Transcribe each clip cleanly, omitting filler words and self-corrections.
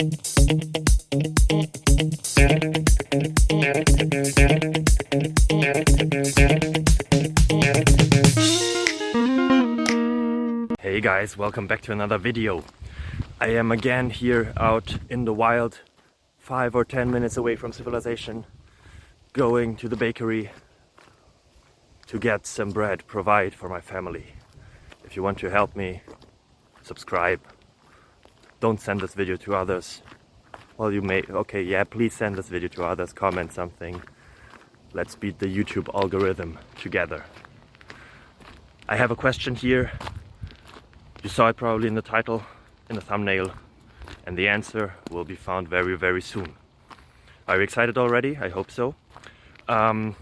Hey guys, welcome back to another video. I am again here out in the wild, 5 or 10 minutes away from civilization, going to the bakery to get some bread, provide for my family. If you want to help me, subscribe. Don't send this video to others. Well, you may, okay, yeah, please send this video to others, comment something. Let's beat the YouTube algorithm together. I have a question here. You saw it probably in the title, in the thumbnail, and the answer will be found very, very soon. Are you excited already? I hope so. Yeah,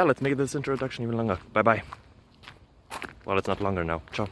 let's make this introduction even longer. Bye bye. Well, it's not longer now. Ciao.